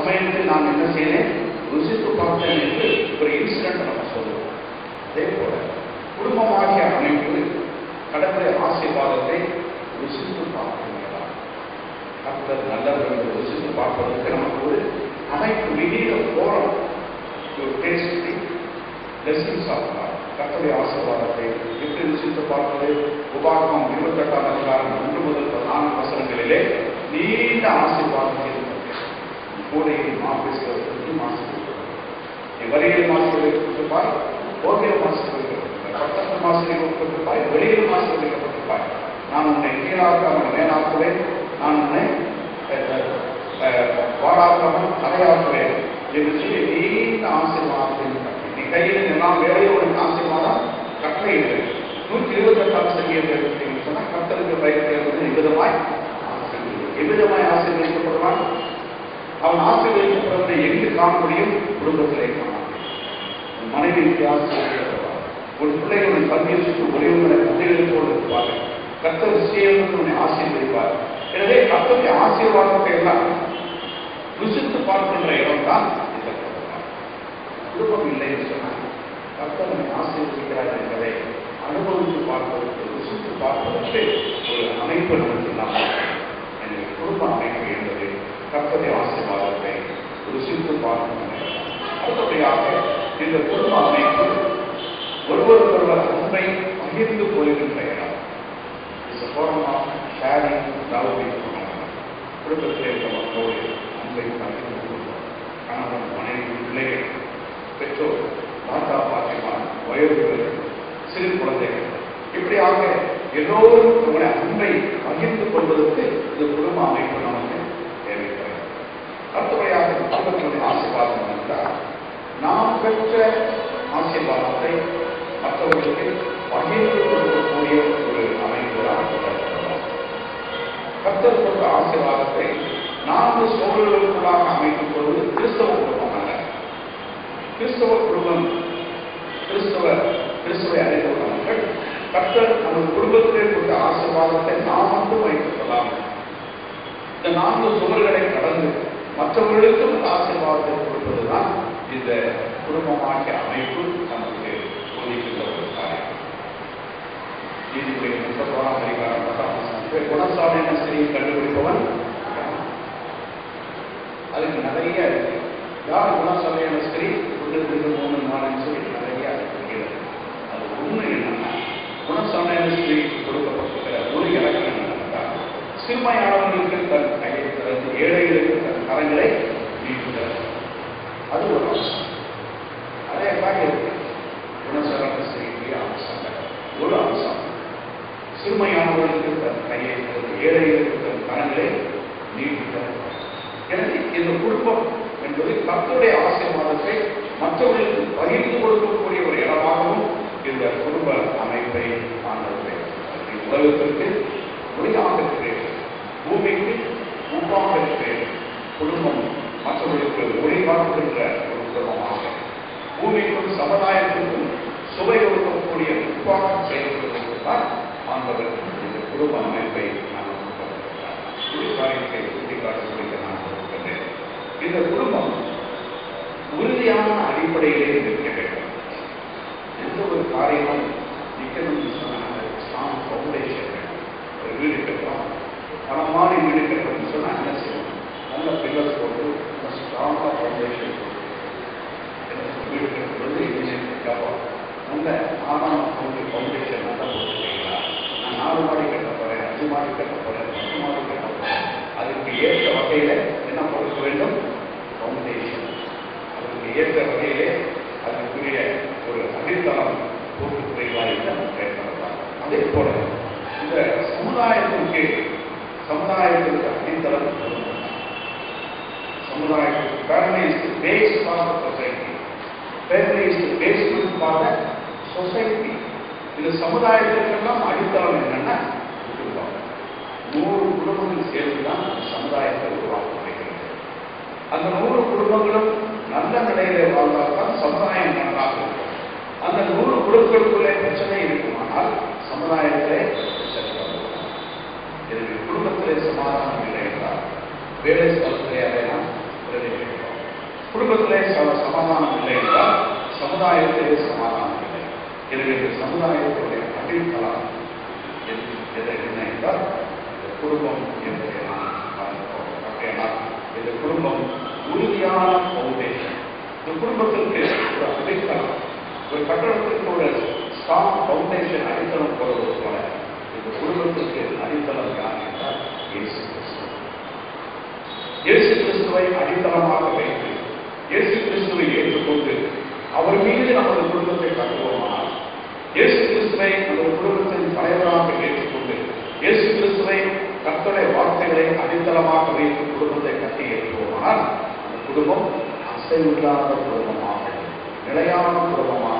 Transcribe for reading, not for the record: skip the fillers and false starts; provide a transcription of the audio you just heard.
சமயத்தில் நான் என்ன செய்தேன், ருசித்து பார்த்தேன் என்று ஒரு இன்சிடென்ட் நம்ம சொல்லுவோம். அதே போல குடும்பமாகிய அமைப்பு கடவுளுடைய ஆசீர்வாதத்தை ருசித்து பார்க்கிறீங்களா? கர்த்தர் நல்லவர் என்று ருசித்து பார்ப்பதற்கு நமக்கு ஒரு அமைப்பு வெளியில போறோம். கர்த்தருடைய ஆசீர்வாதத்தை எப்படி ருசித்து பார்ப்பது? உபாகமம் 28ஆம் அதிகாரம் 1 முதல் 4 வசனங்களிலே நீண்ட ஆசீர்வாதத்தை கூடையில் மாசம் வரிகள் ஆசீர்வதிக்கப்பட்டிருப்பாய், போகையில் ஆசீர்வதிக்கப்பட்டிருப்பாய், பட்டத்து ஆசீர்வதிக்கப்பட்டிருப்பாய், வெளியில் ஆசீர்வதிக்கப்பட்டிருப்பாய். நான் உன்னை கீழாக்காமல் மேலாக்குவேன், நான் உன்னை வாடாக்காமல் தலையாக்குவேன் என்று சொல்லி நீண்ட ஆசீர்வாதத்தை நீ கையில் எல்லாம் வேலையோட ஆசீர்வாதம் கட்டளையிடு. 128ஆம் சங்கீதத்தில் சொன்னா கர்த்தருக்கு பயன்படுவது எவ்விதமாய் ஆசீர்வதிக்கப்படுவான். அவன் ஆசீர்வதிக்கப்படுவதை எங்கு காண முடியும்? குடும்பத்திலே காண முடியும். உன் மனைவி ஆசீர்வதிக்கப்படுவார், உன் பிள்ளைகளின் கல்வியை சுற்றி ஒளிவுகளை கதைகள் போல் இருப்பார்கள். கர்த்தர் சேவனுக்கு உன்னை ஆசீர்வதிப்பார். எனவே கர்த்தருடைய ஆசீர்வாதத்தை எல்லாம் ருசித்து பார்க்கின்ற இடம் தான் இந்த குடும்பம். இல்லை என்று சொன்னால் கர்த்தர் உன்னை ஆசீர்வதிக்கிறார் என்பதை அனுபவித்து பார்ப்பதற்கு, ருசித்து பார்ப்பதற்கு ஒரு அமைப்பு நமக்கு இல்லாமல் எனவே குடும்ப அமைப்பு என்பது கர்த்தருடைய ஆசீர்வாதத்தை ருசித்து பார்க்கும். அடுத்தபடியாக இந்த குடும்ப அமைப்பு ஒருவருக்கொருவர் அன்பை பகிர்ந்து கொள்கின்ற இடம். குடும்பத்தில் இருக்க மக்களோடு அன்பை பகிர்ந்து கொள்வோம். கணவன், மனைவி, பிள்ளைகள், பெற்றோர், தாத்தா, பாட்டிமார், வயோதிகர்கள், சிறு குழந்தைகள், இப்படியாக எல்லோரும் நம்முடைய அன்பை பகிர்ந்து கொள்வதற்கு இந்த குடும்ப அமைப்பு நமக்கு தேவைப்படுகிறது. அடுத்தபடியாக குடும்பத்தினுடைய ஆசீர்வாதம் என்றால் நாம் பெற்ற ஆசீர்வாதத்தை மற்றவர்களுக்கு பகிர்ந்து கொடுக்கக்கூடிய ஒரு அமைப்பு தான் கர்த்தர் கொடுத்த ஆசீர்வாதத்தை 4 சூழல்களுக்குள்ளாக அமைத்துக் கொள்வது கிறிஸ்தவ குடும்பம் அல்ல. கிறிஸ்தவ குடும்பம் கிறிஸ்துவை அறிந்தவர்கள் கர்த்தர் நம்ம குடும்பத்திலே கொடுத்த ஆசீர்வாதத்தை நாம் மட்டும் வைத்துக் கொள்ளாமல் இந்த 4 சுவர்களை கடந்து மற்றவர்களுக்கும் இந்த ஆசீர்வாதத்தை கொடுப்பதுதான் இந்த குடும்பமாகிய அமைப்பு நமக்கு போதிக்கின்ற ஒரு காரியம். நீதிபதி 31ஆம் அதிகாரம் 10ஆம் வசனம், குணசாலியான ஸ்திரியை கண்டுபிடிப்பவன் அதுக்கு நிறைய இருக்கு. யார் குணசாலியான ஸ்திரீ? 1, 2, 3, 4 சொல்லி நிறைய இருக்கிறது. அது உண்மை என்னன்னா, குணசாலியான ஸ்திரீக்கு கொடுக்கப்பட்டிருக்கிற ஒரு இலக்கணம் என்னன்னா, சிறுமையானவர்களுக்கு தன் கையை திறந்து ஏழைகளுக்கு தன் கரங்களை நீட்டுகிறது. அது ஒரு அம்சம். அதே மாதிரி இருக்கு குணசாலியான ஸ்திரீக்கு அம்சங்கள். ஒரு அம்சம் சிறுமையானவர்களுக்கு தன் கையை திறந்து ஏழைகளுக்கு தன் கரங்களை நீட்டுகிறது. எனவே இந்த குடும்பம் என்பது கர்த்தருடைய ஆசீர்வாதத்தை மற்றவர்களுக்கு பகிர்ந்து கொடுக்கக்கூடிய ஒரு இடமாகவும் இந்த குடும்ப அமைப்பை ஆண்டவரை உலகத்திற்கு ஒளியாக இருக்கிறது, பூமிக்கு உப்பாக இருக்கிறது. குடும்பம் மற்றவர்களுக்கு ஒளி காட்டுகின்ற ஒரு குடும்பமாக, பூமிக்கும் சமுதாயத்திற்கும் சுவை கொடுக்கக்கூடிய உப்பாக செயல்படுவதற்கு தான் ஆண்டவர் இந்த குடும்ப அமைப்பை நான் கொண்டிருக்கிறார். ஒரு காரியத்தை சுட்டிக்காட்டக்கூடிய நான் கொடுக்கின்றேன். இந்த குடும்பம் உறுதியான அடிப்படையிலே நிற்க வேண்டும். எந்த ஒரு காரியமும் நிற்கணும்னு சொன்னாங்க ஸ்ட்ராங் ஃபவுண்டேஷன் வேணும். ஒரு வீடு கட்டுறோம், பணமான வீடு கட்டுறோம்னு சொன்னால் என்ன செய்யணும்? நல்ல பில்லர்ஸ் போட்டு நல்ல ஸ்ட்ராங்காக ஃபவுண்டேஷன் போட்டு வீடு கட்டுறது இன்ஜினியர் கேட்போம். நல்ல ஆறாம் ஃபவுண்டேஷன் நல்லா போட்டுருக்கீங்களா? நான் 4 மாடி கட்ட போகிறேன், 5 மாடி கட்ட போகிறேன், 10 மாடி கட்ட போகிறேன். அதுக்கு ஏற்ற வகையில் என்ன கொடுக்க வேண்டும்? ஃபவுண்டேஷன். அதுக்கு ஏற்ற வகையிலே அதுக்குரிய ஒரு அடித்தளம் போட்டுக்கிறீர்களா என்று கேட்கலாம். அதே போல இந்த சமுதாயத்திற்கு அடித்தளம் சமுதாயத்துக்கு family is the base for the society. Family is the basement for the society. இந்த சமுதாயத்திற்கெல்லாம் அடித்தளம் என்னன்னா குடும்பம். 100 குடும்பங்கள் சேர்ந்துதான் சமுதாயத்தை உருவாக்கப்படுகிறது. அந்த 100 குடும்பங்களும் நல்ல நிலையிலே வாழ்ந்தால்தான் சமுதாயம் நன்றாக இருக்கும். அந்த 100 குடும்பங்களுக்குள்ளே பிரச்சனை இருக்குமானால் சமுதாயத்திலே எனவே குடும்பத்திலே சமாதானம் இல்லை என்றால் வேலை ஸ்தலத்திலே அதை நாம் பிரதிபலிக்கிறோம். சமுதாயத்திலே சமாதானம் இல்லை. எனவே இந்த சமுதாயத்தினுடைய அடித்தளம் என்ன என்றால் இந்த குடும்பம் என்பதை நான் பார்க்கிறோம். அப்படியானால் இந்த குடும்பம் உறுதியான பவுண்டேஷன். இந்த குடும்பத்திற்கு ஒரு அடித்தளம், ஒரு கட்டடத்திற்கு ஒரு ஸ்ட்ராங் பவுண்டேஷன் அடித்தளம் போடுவது போல இந்த குடும்பத்திற்கு அடித்தளம் யார் என்றால் இயேசு கிறிஸ்து. இயேசு கிறிஸ்துவை அடித்தளமாக வைத்து இயேசு கிறிஸ்துவை ஏற்றுக்கொண்டு அவர் மீது நமது குடும்பத்தை கட்டுவோமானால், இயேசு கிறிஸ்துவை நமது குடும்பத்தின் தலைவராக ஏற்றுக்கொண்டு இயேசு கிறிஸ்துவை கர்த்தருடைய வார்த்தைகளை அடித்தளமாக வைத்து குடும்பத்தை கட்டி ஏற்றுவோமானால் அந்த குடும்பம் அசைவில்லாத குடும்பமாக, நிலையான குடும்பமாக